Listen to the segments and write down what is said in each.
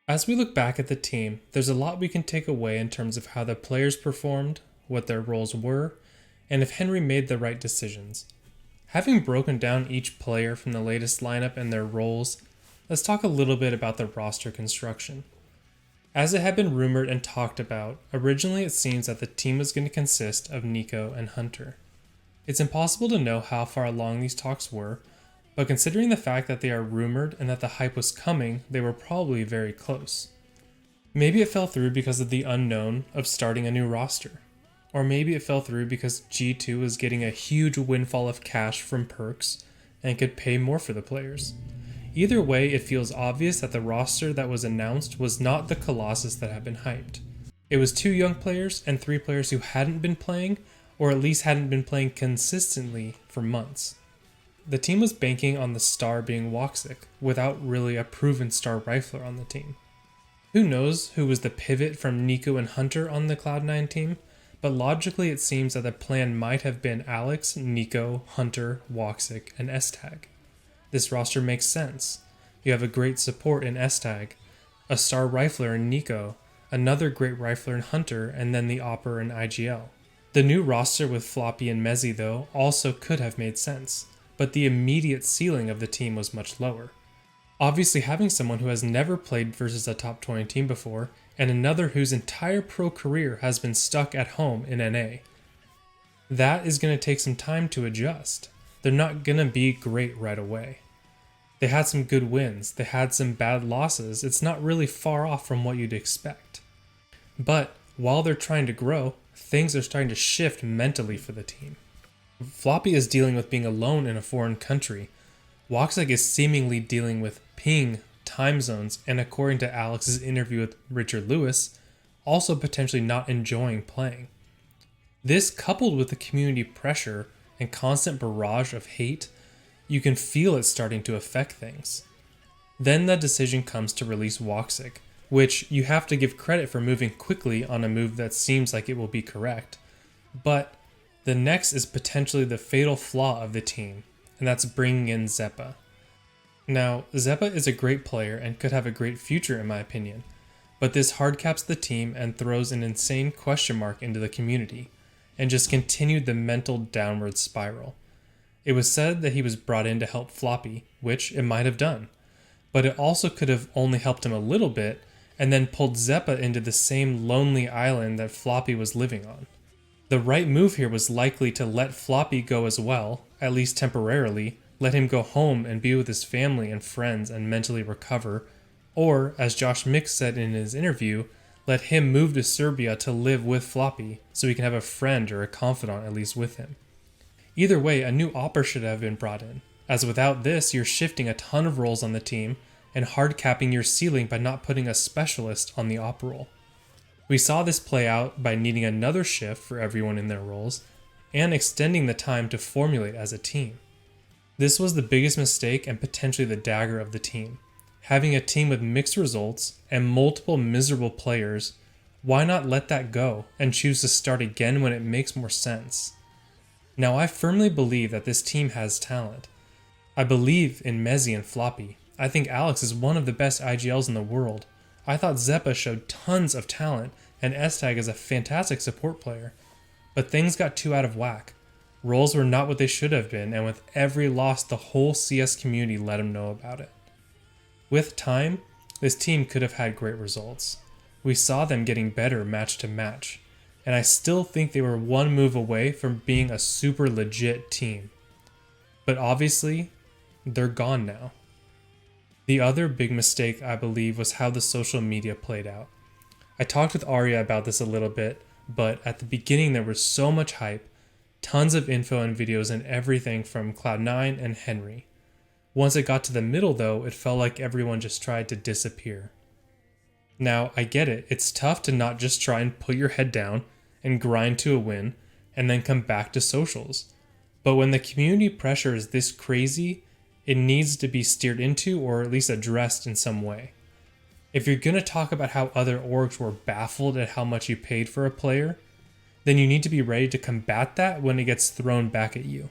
As we look back at the team, there's a lot we can take away in terms of how the players performed, what their roles were, and if Henry made the right decisions. Having broken down each player from the latest lineup and their roles, let's talk a little bit about the roster construction. As it had been rumored and talked about, originally it seems that the team was going to consist of Nico and Hunter. It's impossible to know how far along these talks were, but considering the fact that they are rumored and that the hype was coming, they were probably very close. Maybe it fell through because of the unknown of starting a new roster. Or maybe it fell through because G2 was getting a huge windfall of cash from perks and could pay more for the players. Either way, it feels obvious that the roster that was announced was not the Colossus that had been hyped. It was 2 young players and 3 players who hadn't been playing, or at least hadn't been playing consistently for months. The team was banking on the star being Woxic, without really a proven star rifler on the team. Who knows who was the pivot from Nico and Hunter on the Cloud9 team, but logically it seems that the plan might have been Alex, Nico, Hunter, Woxic, and S-Tag. This roster makes sense. You have a great support in S-Tag, a star rifler in Nico, another great rifler in Hunter, and then the Opper in IGL. The new roster with Floppy and Mezzy though also could have made sense, but the immediate ceiling of the team was much lower. Obviously having someone who has never played versus a top 20 team before, and another whose entire pro career has been stuck at home in NA. That is going to take some time to adjust. They're not going to be great right away. They had some good wins, they had some bad losses, it's not really far off from what you'd expect. But while they're trying to grow, things are starting to shift mentally for the team. Floppy is dealing with being alone in a foreign country. Woxic is seemingly dealing with ping, time zones, and according to Alex's interview with Richard Lewis, also potentially not enjoying playing. This, coupled with the community pressure and constant barrage of hate, you can feel it starting to affect things. Then the decision comes to release Woxic, which you have to give credit for moving quickly on a move that seems like it will be correct. But the next is potentially the fatal flaw of the team, and that's bringing in Xeppaa. Now, Xeppaa is a great player and could have a great future in my opinion, but this hardcaps the team and throws an insane question mark into the community, and just continued the mental downward spiral. It was said that he was brought in to help Floppy, which it might have done, but it also could have only helped him a little bit, and then pulled Xeppaa into the same lonely island that Floppy was living on. The right move here was likely to let Floppy go as well, at least temporarily, let him go home and be with his family and friends and mentally recover, or, as Josh Mix said in his interview, let him move to Serbia to live with Floppy so he can have a friend or a confidant at least with him. Either way, a new Opper should have been brought in, as without this you're shifting a ton of roles on the team and hard capping your ceiling by not putting a specialist on the Op role. We saw this play out by needing another shift for everyone in their roles, and extending the time to formulate as a team. This was the biggest mistake and potentially the dagger of the team. Having a team with mixed results and multiple miserable players, why not let that go and choose to start again when it makes more sense? Now I firmly believe that this team has talent. I believe in Mezzy and Floppy. I think Alex is one of the best IGLs in the world. I thought Xeppaa showed tons of talent, and S-Tag is a fantastic support player. But things got too out of whack. Roles were not what they should have been, and with every loss, the whole CS community let them know about it. With time, this team could have had great results. We saw them getting better match to match, and I still think they were one move away from being a super legit team. But obviously, they're gone now. The other big mistake, I believe, was how the social media played out. I talked with Arya about this a little bit, but at the beginning there was so much hype, tons of info and videos and everything from Cloud9 and Henry. Once it got to the middle though, it felt like everyone just tried to disappear. Now, I get it, it's tough to not just try and put your head down and grind to a win and then come back to socials. But when the community pressure is this crazy, it needs to be steered into or at least addressed in some way. If you're going to talk about how other orgs were baffled at how much you paid for a player, then you need to be ready to combat that when it gets thrown back at you.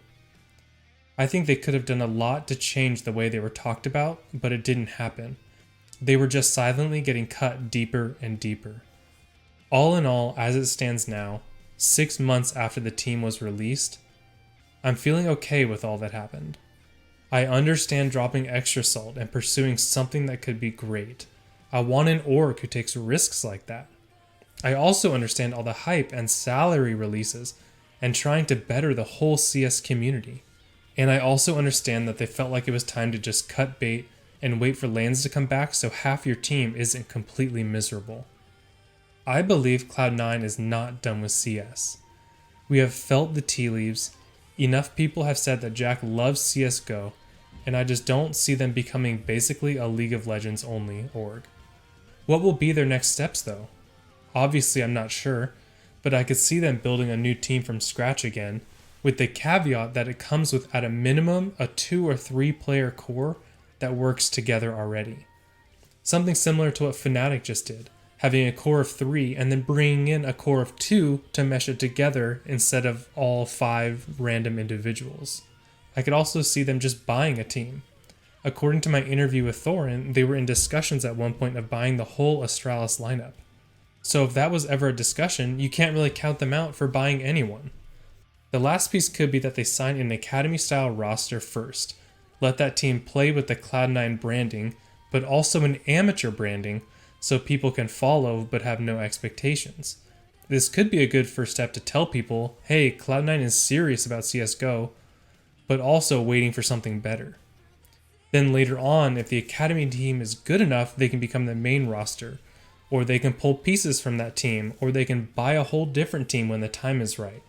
I think they could have done a lot to change the way they were talked about, but it didn't happen. They were just silently getting cut deeper and deeper. All in all, as it stands now, 6 months after the team was released, I'm feeling okay with all that happened. I understand dropping extra salt and pursuing something that could be great. I want an org who takes risks like that. I also understand all the hype and salary releases and trying to better the whole CS community. And I also understand that they felt like it was time to just cut bait and wait for lanes to come back so half your team isn't completely miserable. I believe Cloud9 is not done with CS. We have felt the tea leaves. Enough people have said that Jack loves CSGO, and I just don't see them becoming basically a League of Legends only org. What will be their next steps though? Obviously I'm not sure, but I could see them building a new team from scratch again, with the caveat that it comes with at a minimum a 2 or 3 player core that works together already. Something similar to what Fnatic just did, having a core of 3 and then bringing in a core of 2 to mesh it together instead of all 5 random individuals. I could also see them just buying a team. According to my interview with Thorin, they were in discussions at one point of buying the whole Astralis lineup. So if that was ever a discussion, you can't really count them out for buying anyone. The last piece could be that they sign an academy-style roster first, let that team play with the Cloud9 branding, but also an amateur branding, so people can follow but have no expectations. This could be a good first step to tell people, hey, Cloud9 is serious about CSGO, but also waiting for something better. Then later on, if the academy team is good enough, they can become the main roster, or they can pull pieces from that team, or they can buy a whole different team when the time is right.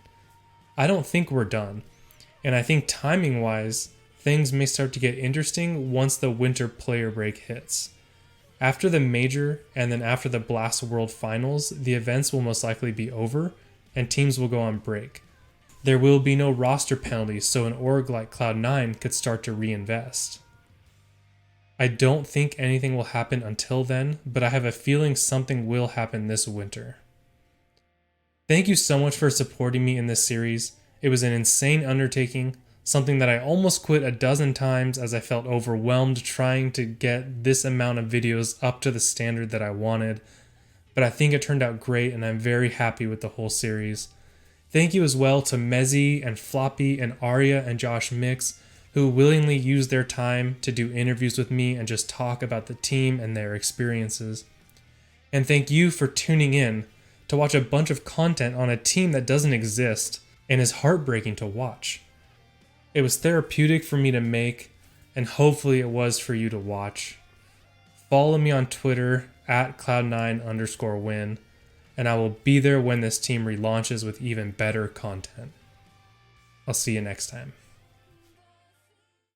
I don't think we're done, and I think timing-wise, things may start to get interesting once the winter player break hits. After the major and then after the Blast World Finals, the events will most likely be over and teams will go on break. There will be no roster penalties, so an org like Cloud9 could start to reinvest. I don't think anything will happen until then, but I have a feeling something will happen this winter. Thank you so much for supporting me in this series. It was an insane undertaking, something that I almost quit a dozen times as I felt overwhelmed trying to get this amount of videos up to the standard that I wanted, but I think it turned out great and I'm very happy with the whole series. Thank you as well to Mezzy and Floppy and Arya and Josh Mix, who willingly used their time to do interviews with me and just talk about the team and their experiences. And thank you for tuning in to watch a bunch of content on a team that doesn't exist and is heartbreaking to watch. It was therapeutic for me to make, and hopefully it was for you to watch. Follow me on Twitter at Cloud9_win, and I will be there when this team relaunches with even better content. I'll see you next time.